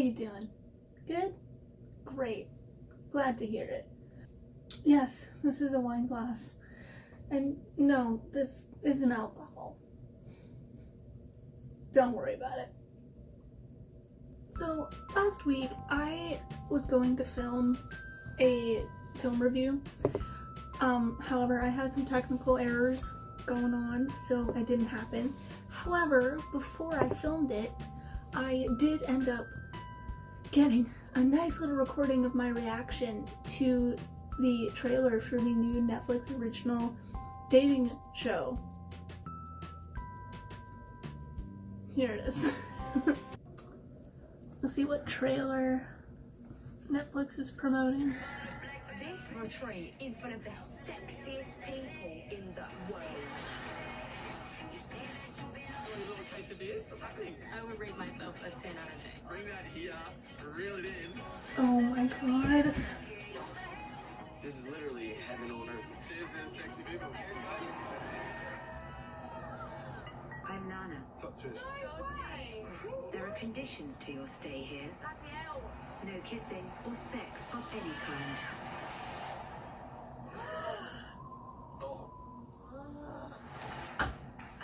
you doing? Good? Great. Glad to hear it. Yes, this is a wine glass. And no, this isn't alcohol. Don't worry about it. So, last week I was going to film a film review. However, I had some technical errors going on, so it didn't happen. However, before I filmed it, I did end up getting a nice little recording of my reaction to the trailer for the new Netflix original dating show. Here it is. Let's see what trailer Netflix is promoting. This retreat is one of the sexiest people in the world. I would rate myself a 10 out of 10. Bring that here, reel it in. Oh my god. This is literally heaven on earth. Cheers to sexy people. I'm Nana. Plot twist. There are conditions to your stay here. No kissing or sex of any kind.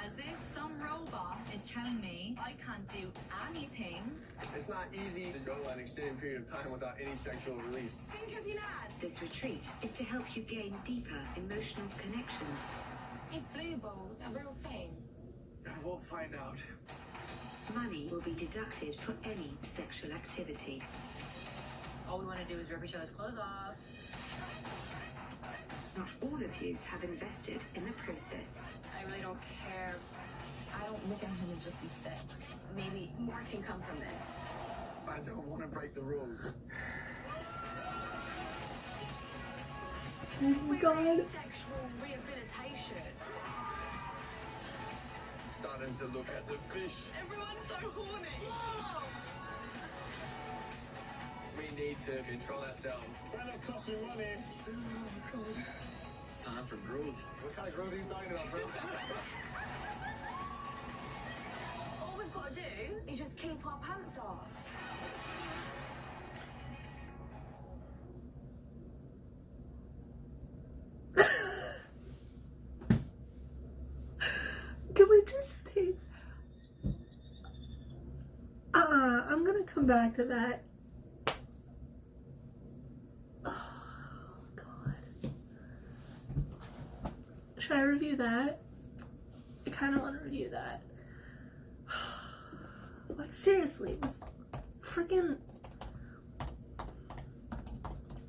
As if some robot is telling me I can't do anything. It's not easy to go an extended period of time without any sexual release. Think of your dad. This retreat is to help you gain deeper emotional connections. Is blue balls a real thing? We'll find out. Money will be deducted for any sexual activity. All we want to do is rip each other's clothes off. Not all of you have invested in the process. I really don't care. I don't look at him and just see sex. Maybe more can come from this. I don't want to break the rules. Oh my god. Sexual rehabilitation. Starting to look at the fish. Everyone's so horny. Whoa! We need to control ourselves. That cost me money. Time for growth. What kind of growth are you talking about, bro? All we've got to do is just keep our pants off. Can we just take... I'm gonna come back to that. Oh, God. Should I review that? I kind of want to review that. Like, seriously,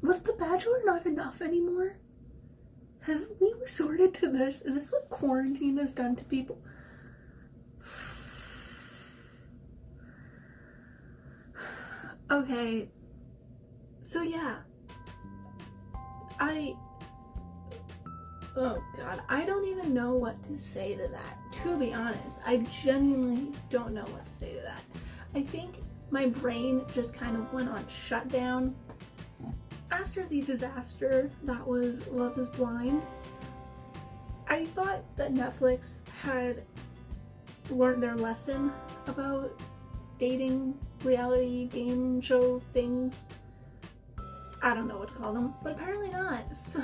was The Bachelor not enough anymore? Have we resorted to this? Is this what quarantine has done to people? Okay, so yeah, oh god, I don't even know what to say to that. To be honest, I genuinely don't know what to say to that. I think my brain just kind of went on shutdown after the disaster that was Love is Blind. I thought that Netflix had learned their lesson about dating reality game show things. I don't know what to call them, but apparently not. So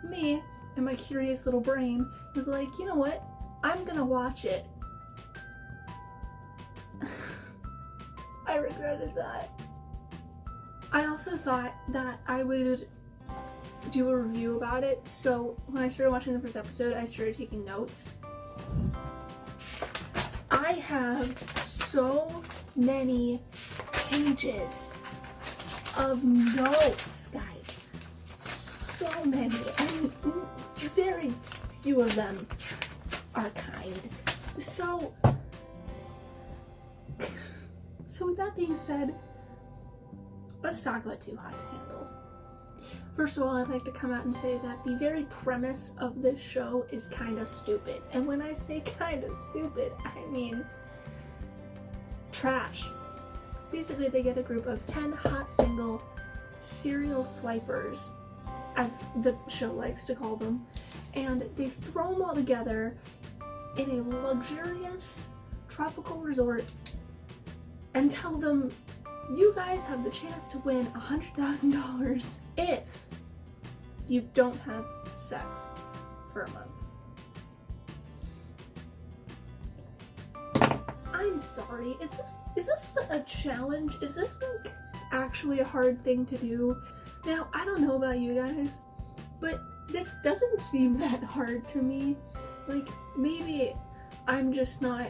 me and my curious little brain was like, you know what? I'm gonna watch it. I regretted that. I also thought that I would do a review about it, so when I started watching the first episode, I started taking notes. I have so many pages of notes, guys. So many, and very few of them are kind. So with that being said, let's talk about Too Hot to Handle. First of all, I'd like to come out and say that the very premise of this show is kind of stupid. And when I say kind of stupid, I mean trash. Basically, they get a group of 10 hot single serial swipers, as the show likes to call them, and they throw them all together in a luxurious tropical resort and tell them You guys have the chance to win $100,000 if you don't have sex for a month. I'm sorry, is this a challenge? Is this like actually a hard thing to do? Now, I don't know about you guys, but this doesn't seem that hard to me. Like, maybe I'm just not,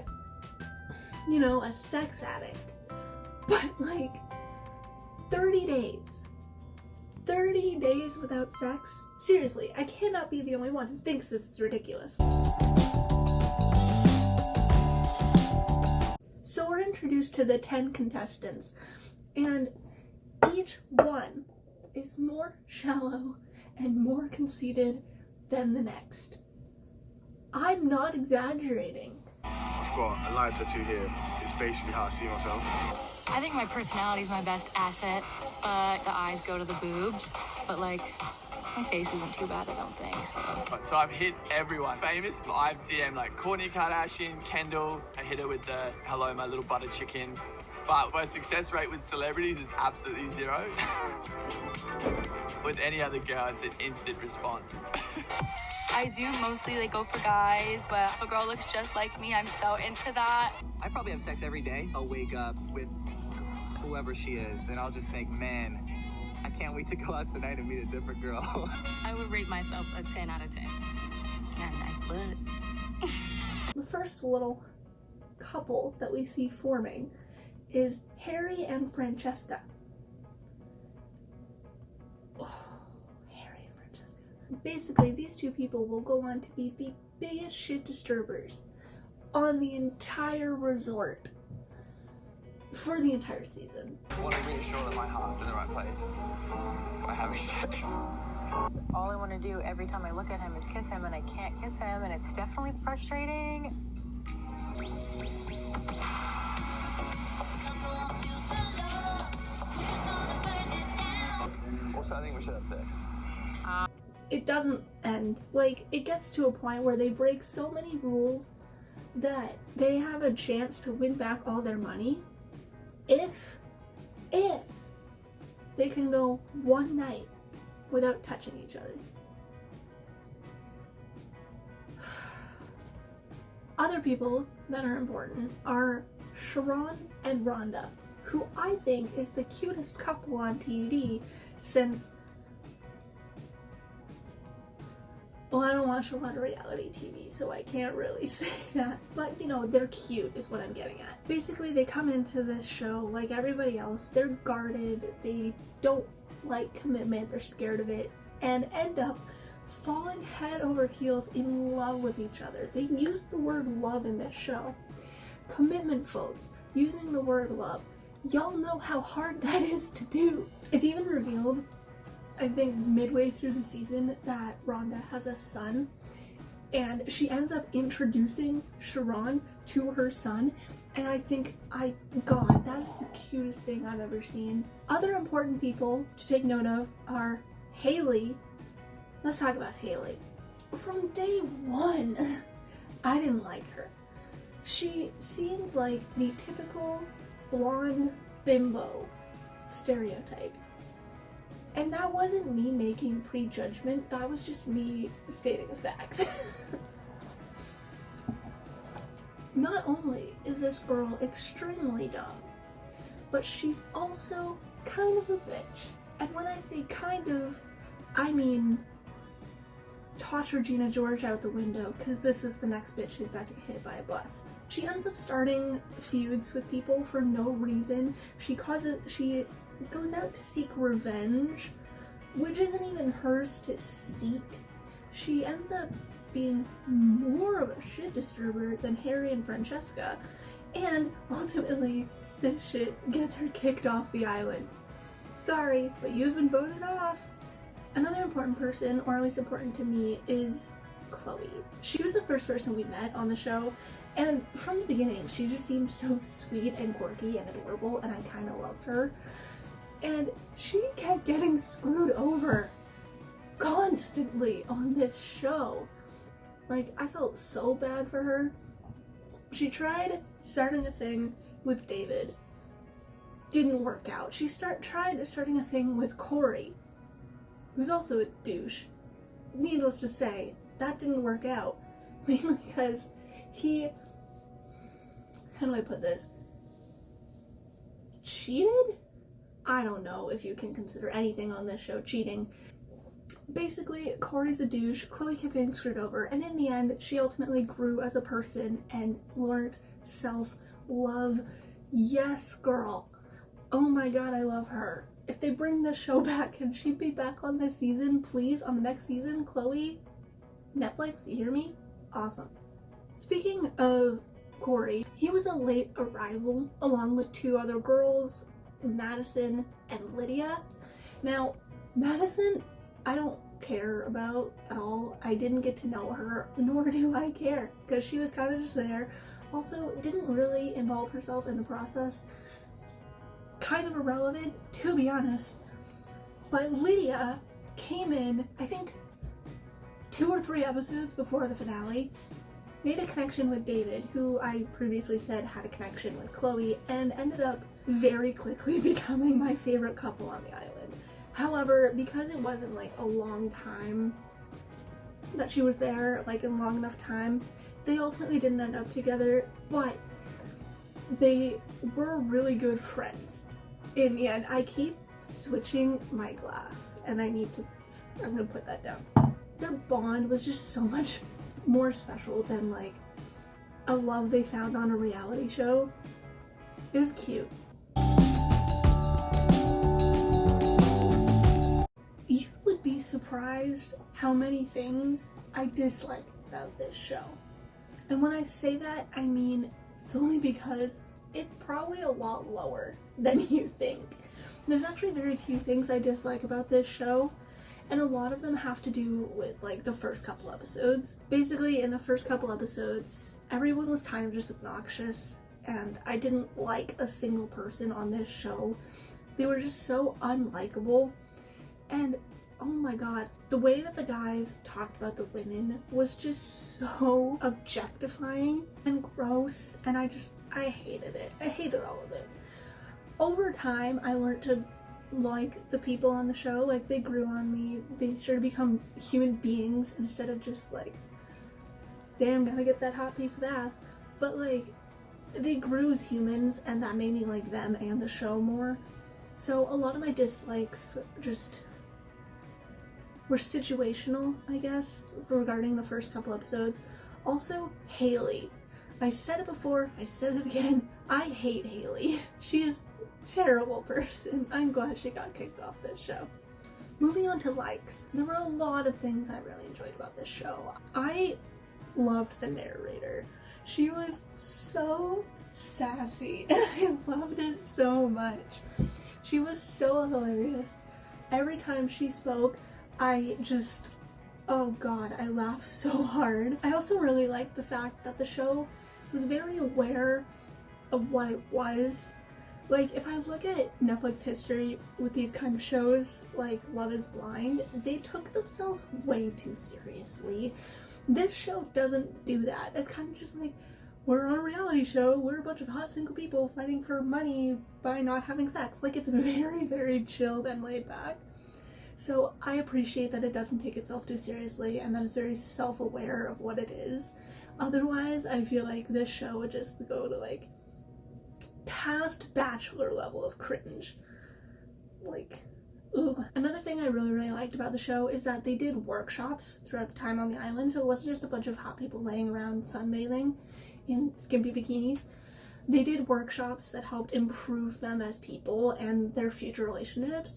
you know, a sex addict. But like, 30 days. 30 days without sex? Seriously, I cannot be the only one who thinks this is ridiculous. So we're introduced to the 10 contestants, and each one is more shallow and more conceited than the next. I'm not exaggerating. I've got a light tattoo here. It's basically how I see myself. I think my personality is my best asset, but the eyes go to the boobs. But like, my face isn't too bad, I don't think, so. So I've hit everyone famous. I've DM'd like Kourtney Kardashian, Kendall. I hit her with the hello, my little butter chicken. But my success rate with celebrities is absolutely zero. With any other girl, it's an instant response. I do mostly like go for guys, but if a girl looks just like me, I'm so into that. I probably have sex every day. I'll wake up with whoever she is, and I'll just think, man, I can't wait to go out tonight and meet a different girl. I would rate myself a 10 out of 10. Got a nice butt. The first little couple that we see forming is Harry and Francesca. Basically, these two people will go on to be the biggest shit disturbers on the entire resort for the entire season. I want to reassure that my heart's in the right place by having sex. All I want to do every time I look at him is kiss him, and I can't kiss him, and it's definitely frustrating. Also, I think we should have sex. It doesn't end. Like, it gets to a point where they break so many rules that they have a chance to win back all their money if they can go one night without touching each other. Other people that are important are Sharon and Rhonda, who I think is the cutest couple on TV since, well, I don't watch a lot of reality TV, so I can't really say that. But, you know, they're cute is what I'm getting at. Basically, they come into this show like everybody else. They're guarded. They don't like commitment. They're scared of it. And end up falling head over heels in love with each other. They use the word love in this show. Commitment phones, using the word love. Y'all know how hard that is to do. It's even revealed, I think midway through the season, that Rhonda has a son, and she ends up introducing Sharon to her son, and I think, God, that is the cutest thing I've ever seen. Other important people to take note of are Haley. Let's talk about Haley. From day one, I didn't like her. She seemed like the typical blonde bimbo stereotype. And that wasn't me making prejudgment, that was just me stating a fact. Not only is this girl extremely dumb, but she's also kind of a bitch. And when I say kind of, I mean toss Regina George out the window, because this is the next bitch who's about to get hit by a bus. She ends up starting feuds with people for no reason. She goes out to seek revenge, which isn't even hers to seek. She ends up being more of a shit disturber than Harry and Francesca, and ultimately this shit gets her kicked off the island. Sorry, but you've been voted off. Another important person, or at least important to me, is Chloe. She was the first person we met on the show, and from the beginning she just seemed so sweet and quirky and adorable, and I kind of loved her. And she kept getting screwed over constantly on this show. Like, I felt so bad for her. She tried starting a thing with David, didn't work out. She tried starting a thing with Corey, who's also a douche. Needless to say, that didn't work out. Mainly because he, how do I put this? Cheated? I don't know if you can consider anything on this show cheating. Basically, Corey's a douche, Chloe kept getting screwed over, and in the end, she ultimately grew as a person and learned self-love. Yes, girl. Oh my god, I love her. If they bring this show back, can she be back on this season, please? On the next season, Chloe? Netflix, you hear me? Awesome. Speaking of Corey, he was a late arrival along with two other girls, Madison and Lydia. Now, Madison, I don't care about at all. I didn't get to know her, nor do I care, because she was kind of just there. Also, didn't really involve herself in the process. Kind of irrelevant, to be honest. But Lydia came in, I think, 2 or 3 episodes before the finale, made a connection with David, who I previously said had a connection with Chloe, and ended up very quickly becoming my favorite couple on the island. However, because it wasn't like a long time that she was there, like a long enough time, they ultimately didn't end up together, but they were really good friends. In the end, I keep switching my glass, and I'm gonna put that down. Their bond was just so much more special than like a love they found on a reality show. It was cute. You would be surprised how many things I dislike about this show. And when I say that, I mean solely because it's probably a lot lower than you think. There's actually very few things I dislike about this show, and a lot of them have to do with like the first couple episodes. Basically, in the first couple episodes, everyone was kind of just obnoxious, and I didn't like a single person on this show. They were just so unlikable, and oh my god, the way that the guys talked about the women was just so objectifying and gross, and I hated it. I hated all of it. Over time, I learned to like the people on the show. Like, they grew on me. They started to become human beings instead of just like, damn, gotta get that hot piece of ass. But like, they grew as humans, and that made me like them and the show more. So a lot of my dislikes just were situational, I guess, regarding the first couple episodes. Also, Haley. I said it before, I said it again, I hate Haley. She is a terrible person. I'm glad she got kicked off this show. Moving on to likes, there were a lot of things I really enjoyed about this show. I loved the narrator. She was so sassy, and I loved it so much. She was so hilarious. Every time she spoke, oh god, I laughed so hard. I also really liked the fact that the show was very aware of what it was. Like, if I look at Netflix history with these kind of shows, like Love is Blind, they took themselves way too seriously. This show doesn't do that. It's kind of just like, we're on a reality show, we're a bunch of hot single people fighting for money by not having sex. Like, it's very, very chilled and laid back. So I appreciate that it doesn't take itself too seriously and that it's very self-aware of what it is. Otherwise, I feel like this show would just go to like past Bachelor level of cringe. Like, ugh. Another thing I really, really liked about the show is that they did workshops throughout the time on the island, so it wasn't just a bunch of hot people laying around sunbathing in skimpy bikinis. They did workshops that helped improve them as people and their future relationships,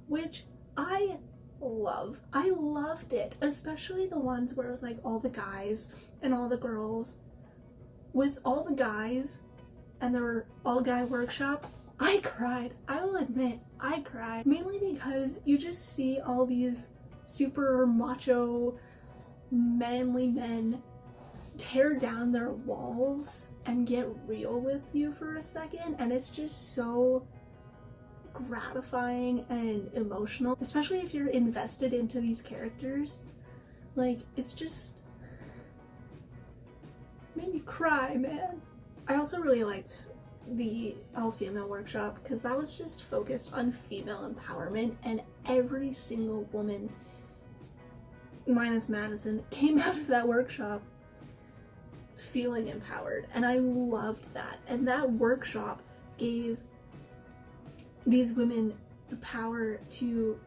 which I love. I loved it, especially the ones where it was like all the guys and all the girls. With all the guys and their all-guy workshop, I cried. I will admit, I cried. Mainly because you just see all these super macho, manly men tear down their walls and get real with you for a second, and it's just so gratifying and emotional, especially if you're invested into these characters. Like, it's just made me cry, man. I also really liked the all-female workshop because that was just focused on female empowerment, and every single woman, minus Madison, came out of that workshop feeling empowered, and I loved that. And that workshop gave these women the power to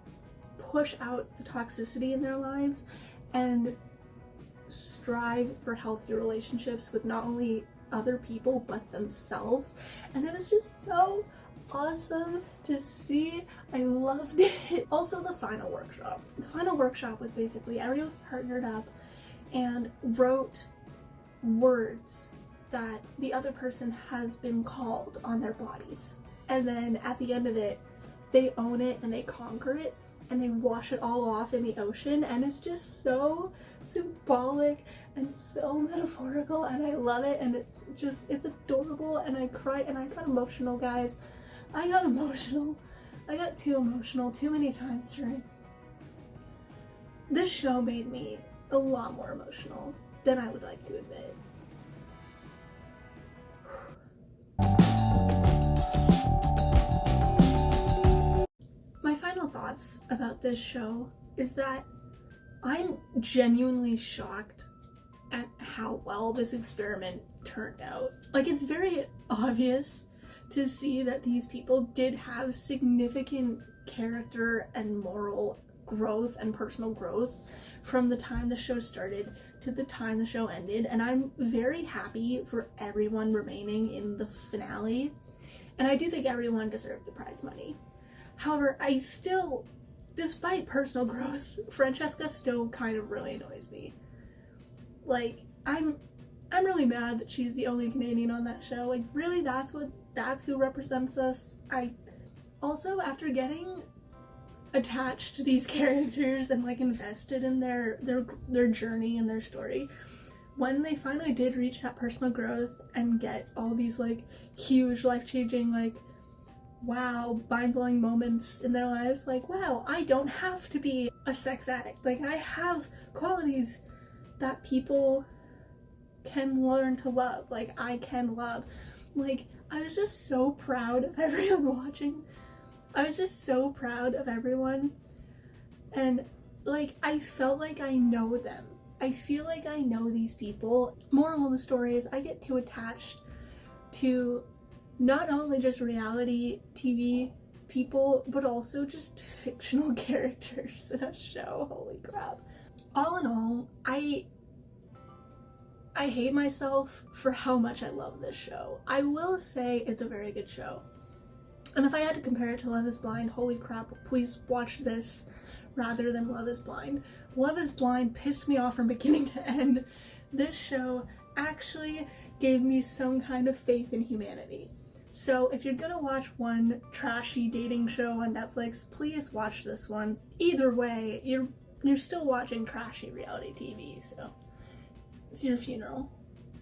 push out the toxicity in their lives and strive for healthy relationships with not only other people but themselves. And it was just so awesome to see. I loved it. Also, the final workshop. The final workshop was basically everyone partnered up and wrote words that the other person has been called on their bodies. And then at the end of it, they own it and they conquer it and they wash it all off in the ocean, and it's just so symbolic and so metaphorical, and I love it, and it's adorable, and I cried and I got emotional, guys. I got emotional. I got too emotional too many times during. This show made me a lot more emotional than I would like to admit. My final thoughts about this show is that I'm genuinely shocked at how well this experiment turned out. Like, it's very obvious to see that these people did have significant character and moral growth and personal growth from the time the show started to the time the show ended, and I'm very happy for everyone remaining in the finale, and I do think everyone deserved the prize money. However, I still, despite personal growth, Francesca still kind of really annoys me. Like, I'm really mad that she's the only Canadian on that show. Like, really, that's who represents us. I also, after getting attached to these characters and like invested in their journey and their story, when they finally did reach that personal growth and get all these like huge life-changing, like, wow, mind-blowing moments in their lives, like, wow, I don't have to be a sex addict. Like, I have qualities that people can learn to love. Like, I can love. Like, I was just so proud of everyone watching. I was just so proud of everyone. And, like, I felt like I know them. I feel like I know these people. Moral of the story is I get too attached to not only just reality TV people, but also just fictional characters in a show. Holy crap. All in all, I hate myself for how much I love this show. I will say it's a very good show. And if I had to compare it to Love is Blind, holy crap, please watch this rather than Love is Blind. Love is Blind pissed me off from beginning to end. This show actually gave me some kind of faith in humanity. So if you're gonna watch one trashy dating show on Netflix, please watch this one. Either way, you're still watching trashy reality TV, so it's your funeral.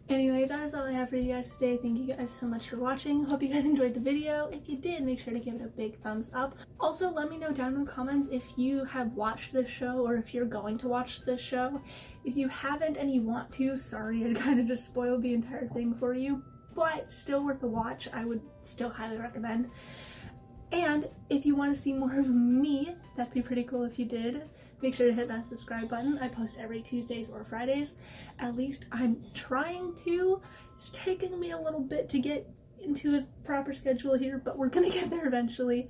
Anyway, that is all I have for you guys today. Thank you guys so much for watching. Hope you guys enjoyed the video. If you did, make sure to give it a big thumbs up. Also, let me know down in the comments if you have watched this show or if you're going to watch this show. If you haven't and you want to, sorry, I kind of just spoiled the entire thing for you, but still worth a watch. I would still highly recommend. And if you want to see more of me, that'd be pretty cool if you did. Make sure to hit that subscribe button. I post every Tuesdays or Fridays. At least I'm trying to. It's taking me a little bit to get into a proper schedule here, but we're gonna get there eventually.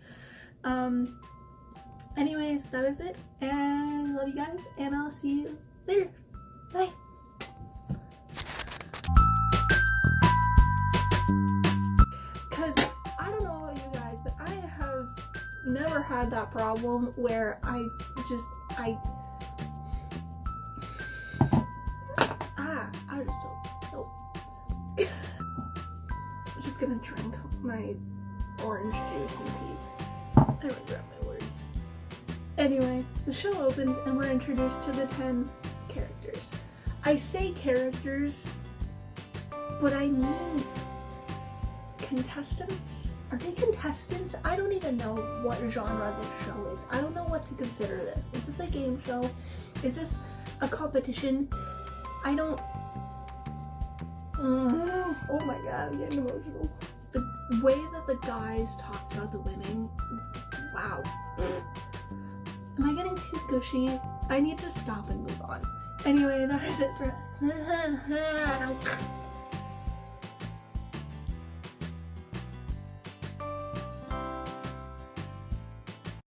Anyways, that is it. And love you guys, and I'll see you later. Bye. Cause I don't know about you guys, but I have never had that problem where I just don't know. I'm just gonna drink my orange juice in peace. I regret my words. Anyway, the show opens and we're introduced to the 10 characters. I say characters, but I mean contestants. Are they contestants? I don't even know what genre this show is. I don't know what to consider this. Is this a game show? Is this a competition? I don't... Oh my god, I'm getting emotional. way that the guys talked about the women, wow. Am I getting too gushy? I need to stop and move on. Anyway, that is it for